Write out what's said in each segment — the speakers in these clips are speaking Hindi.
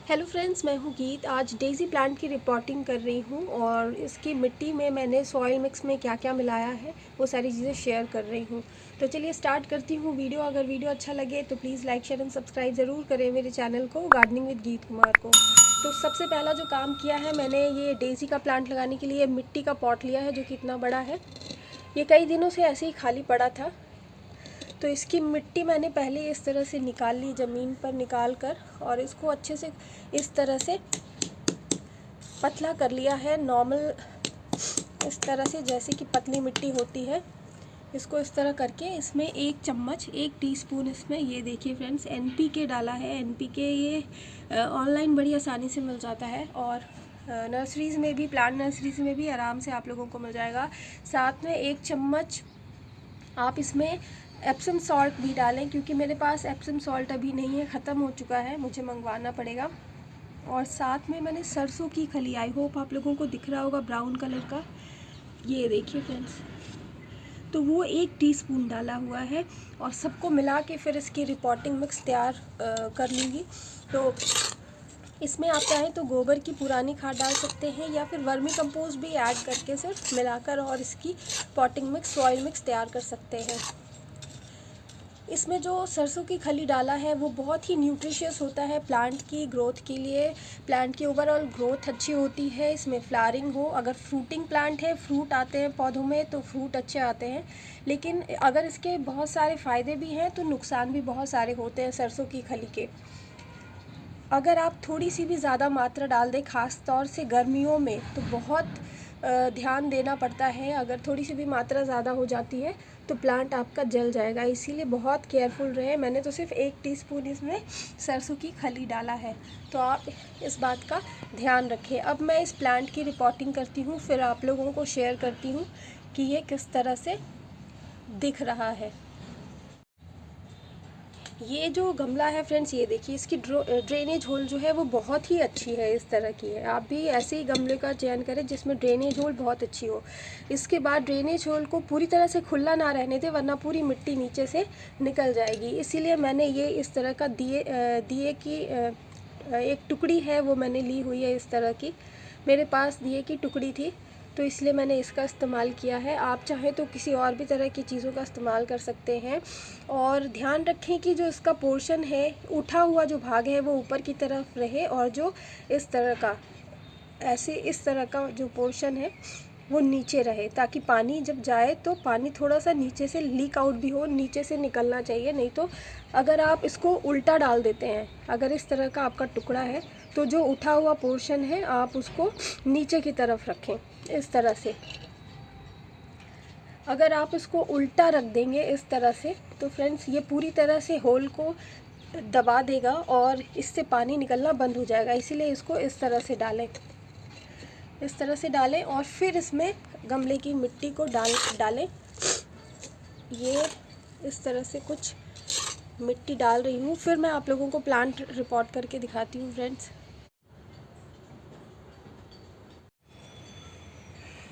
हेलो फ्रेंड्स, मैं हूँ गीत। आज डेज़ी प्लांट की रिपोर्टिंग कर रही हूँ और इसकी मिट्टी में मैंने सॉइल मिक्स में क्या क्या मिलाया है वो सारी चीज़ें शेयर कर रही हूँ। तो चलिए स्टार्ट करती हूँ वीडियो। अगर वीडियो अच्छा लगे तो please like share and subscribe ज़रूर करें मेरे चैनल को गार्डनिंग विद गीत कुमार को। तो सबसे पहला जो काम किया है मैंने, ये डेज़ी का प्लांट लगाने के लिए मिट्टी का पॉट लिया है जो कि इतना बड़ा है। ये कई दिनों से ऐसे ही खाली पड़ा था, तो इसकी मिट्टी मैंने पहले इस तरह से निकाल ली, ज़मीन पर निकाल कर, और इसको अच्छे से इस तरह से पतला कर लिया है। नॉर्मल इस तरह से, जैसे कि पतली मिट्टी होती है, इसको इस तरह करके इसमें 1 चम्मच 1 टीस्पून इसमें, ये देखिए फ्रेंड्स, एनपीके डाला है। एनपीके ये ऑनलाइन बड़ी आसानी से मिल जाता है और नर्सरीज़ में भी, प्लांट नर्सरीज़ में भी आराम से आप लोगों को मिल जाएगा। साथ में 1 चम्मच आप इसमें एप्सम सॉल्ट भी डालें, क्योंकि मेरे पास एप्सम सॉल्ट अभी नहीं है, ख़त्म हो चुका है, मुझे मंगवाना पड़ेगा। और साथ में मैंने सरसों की खली, आई होप आप लोगों को दिख रहा होगा, ब्राउन कलर का, ये देखिए फ्रेंड्स, तो वो 1 टीस्पून डाला हुआ है। और सबको मिला के फिर इसकी रिपोर्टिंग मिक्स तैयार कर लूँगी। तो इसमें आप चाहें तो गोबर की पुरानी खाद डाल सकते हैं या फिर वर्मी कंपोस्ट भी ऐड करके सिर्फ मिलाकर और इसकी पॉटिंग मिक्स, सॉइल मिक्स तैयार कर सकते हैं। इसमें जो सरसों की खली डाला है वो बहुत ही न्यूट्रिशियस होता है प्लांट की ग्रोथ के लिए। प्लांट की ओवरऑल ग्रोथ अच्छी होती है, इसमें फ्लावरिंग हो, अगर फ्रूटिंग प्लांट है, फ्रूट आते हैं पौधों में तो फ्रूट अच्छे आते हैं। लेकिन अगर इसके बहुत सारे फ़ायदे भी हैं तो नुकसान भी बहुत सारे होते हैं सरसों की खली के। अगर आप थोड़ी सी भी ज़्यादा मात्रा डाल दें, ख़ास तौर से गर्मियों में, तो बहुत ध्यान देना पड़ता है। अगर थोड़ी सी भी मात्रा ज़्यादा हो जाती है तो प्लांट आपका जल जाएगा, इसीलिए बहुत केयरफुल रहे। मैंने तो सिर्फ 1 टीस्पून इसमें सरसों की खली डाला है, तो आप इस बात का ध्यान रखें। अब मैं इस प्लांट की रिपोर्टिंग करती हूँ, फिर आप लोगों को शेयर करती हूँ कि ये किस तरह से दिख रहा है। ये जो गमला है फ्रेंड्स, ये देखिए, इसकी ड्रेनेज होल जो है वो बहुत ही अच्छी है, इस तरह की है। आप भी ऐसे ही गमले का चयन करें जिसमें ड्रेनेज होल बहुत अच्छी हो। इसके बाद ड्रेनेज होल को पूरी तरह से खुला ना रहने दें, वरना पूरी मिट्टी नीचे से निकल जाएगी। इसीलिए मैंने ये इस तरह का दिए की एक टुकड़ी है वो मैंने ली हुई है इस तरह की। मेरे पास दिए की टुकड़ी थी तो इसलिए मैंने इसका इस्तेमाल किया है। आप चाहें तो किसी और भी तरह की चीज़ों का इस्तेमाल कर सकते हैं। और ध्यान रखें कि जो इसका पोर्शन है, उठा हुआ जो भाग है वो ऊपर की तरफ रहे, और जो इस तरह का, ऐसे इस तरह का जो पोर्शन है वो नीचे रहे, ताकि पानी जब जाए तो पानी थोड़ा सा नीचे से लीक आउट भी हो, नीचे से निकलना चाहिए। नहीं तो अगर आप इसको उल्टा डाल देते हैं, अगर इस तरह का आपका टुकड़ा है, तो जो उठा हुआ पोर्शन है आप उसको नीचे की तरफ रखें इस तरह से। अगर आप इसको उल्टा रख देंगे इस तरह से तो फ्रेंड्स ये पूरी तरह से होल को दबा देगा और इससे पानी निकलना बंद हो जाएगा। इसीलिए इसको इस तरह से डालें, इस तरह से डालें और फिर इसमें गमले की मिट्टी को डालें। ये इस तरह से कुछ मिट्टी डाल रही हूँ, फिर मैं आप लोगों को प्लांट रिपोर्ट करके दिखाती हूँ फ्रेंड्स।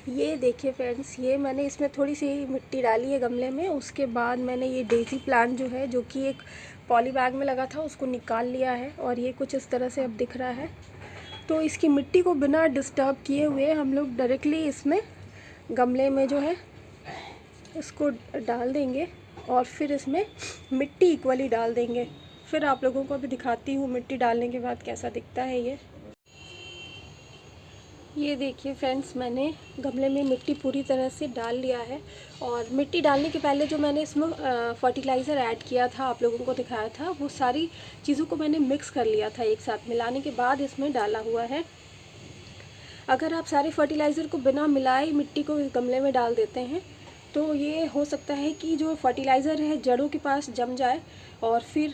ये देखिए फ्रेंड्स, ये मैंने इसमें थोड़ी सी मिट्टी डाली है गमले में। उसके बाद मैंने ये डेज़ी प्लांट जो है, जो कि एक पॉली बैग में लगा था, उसको निकाल लिया है और ये कुछ इस तरह से अब दिख रहा है। तो इसकी मिट्टी को बिना डिस्टर्ब किए हुए हम लोग डायरेक्टली इसमें गमले में जो है इसको डाल देंगे और फिर इसमें मिट्टी इक्वली डाल देंगे। फिर आप लोगों को अभी दिखाती हूँ मिट्टी डालने के बाद कैसा दिखता है ये देखिए फ्रेंड्स, मैंने गमले में मिट्टी पूरी तरह से डाल लिया है। और मिट्टी डालने के पहले जो मैंने इसमें फर्टिलाइज़र ऐड किया था, आप लोगों को दिखाया था, वो सारी चीज़ों को मैंने मिक्स कर लिया था एक साथ, मिलाने के बाद इसमें डाला हुआ है। अगर आप सारे फर्टिलाइज़र को बिना मिलाए मिट्टी को इस गमले में डाल देते हैं तो ये हो सकता है कि जो फर्टिलाइज़र है जड़ों के पास जम जाए और फिर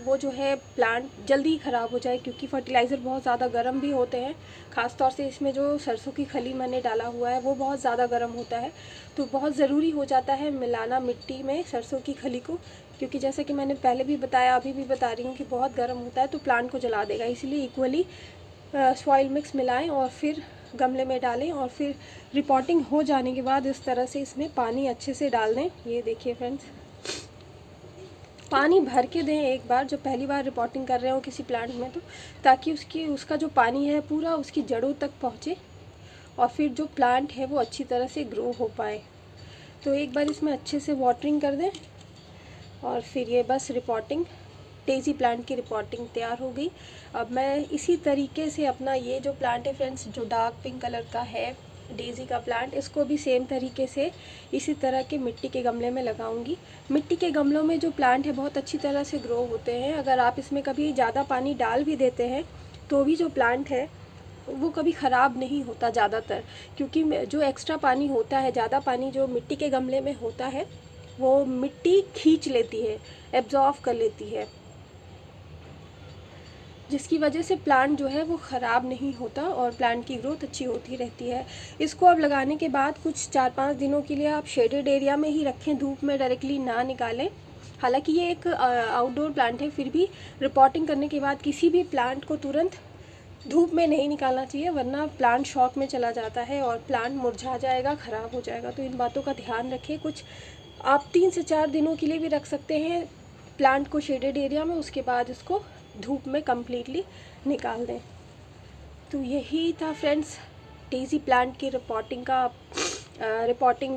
वो जो है प्लांट जल्दी ही ख़राब हो जाए, क्योंकि फर्टिलाइज़र बहुत ज़्यादा गर्म भी होते हैं। ख़ास तौर से इसमें जो सरसों की खली मैंने डाला हुआ है वो बहुत ज़्यादा गर्म होता है, तो बहुत ज़रूरी हो जाता है मिलाना मिट्टी में सरसों की खली को, क्योंकि जैसे कि मैंने पहले भी बताया, अभी भी बता रही हूँ कि बहुत गर्म होता है तो प्लांट को जला देगा। इसलिए इक्वली सॉइल मिक्स मिलाएं और फिर गमले में डालें और फिर रिपोर्टिंग हो जाने के बाद इस तरह से इसमें पानी अच्छे से डाल दें। ये देखिए फ्रेंड्स, पानी भर के दें एक बार, जो पहली बार रिपोर्टिंग कर रहे हो किसी प्लांट में, तो ताकि उसका जो पानी है पूरा उसकी जड़ों तक पहुँचे और फिर जो प्लांट है वो अच्छी तरह से ग्रो हो पाए। तो एक बार इसमें अच्छे से वाटरिंग कर दें और फिर ये बस रिपोर्टिंग, डेज़ी प्लांट की रिपोर्टिंग तैयार हो गई। अब मैं इसी तरीके से अपना ये जो प्लांट है फ्रेंड्स, जो डार्क पिंक कलर का है डेज़ी का प्लांट, इसको भी सेम तरीके से इसी तरह के मिट्टी के गमले में लगाऊंगी। मिट्टी के गमलों में जो प्लांट है बहुत अच्छी तरह से ग्रो होते हैं। अगर आप इसमें कभी ज़्यादा पानी डाल भी देते हैं तो भी जो प्लांट है वो कभी ख़राब नहीं होता ज़्यादातर, क्योंकि जो एक्स्ट्रा पानी होता है, ज़्यादा पानी जो मिट्टी के गमले में होता है वो मिट्टी खींच लेती है, एब्जॉर्व कर लेती है, जिसकी वजह से प्लांट जो है वो ख़राब नहीं होता और प्लांट की ग्रोथ अच्छी होती रहती है। इसको अब लगाने के बाद कुछ 4-5 दिनों के लिए आप शेडेड एरिया में ही रखें, धूप में डायरेक्टली ना निकालें। हालांकि ये एक आउटडोर प्लांट है, फिर भी रिपोर्टिंग करने के बाद किसी भी प्लांट को तुरंत धूप में नहीं निकालना चाहिए, वरना प्लांट शॉक में चला जाता है और प्लांट मुरझा जाएगा, ख़राब हो जाएगा। तो इन बातों का ध्यान रखें। कुछ आप 3 से 4 दिनों के लिए भी रख सकते हैं प्लांट को शेडेड एरिया में, उसके बाद इसको धूप में कम्प्लीटली निकाल दें। तो यही था फ्रेंड्स डेज़ी प्लांट की रिपोर्टिंग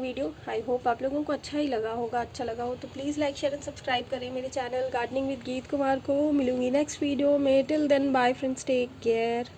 वीडियो। आई होप आप लोगों को अच्छा ही लगा होगा। अच्छा लगा हो तो please like share and subscribe करें मेरे channel gardening with Geet Kumar को। मिलूंगी नेक्स्ट वीडियो में। Till then bye friends, take care.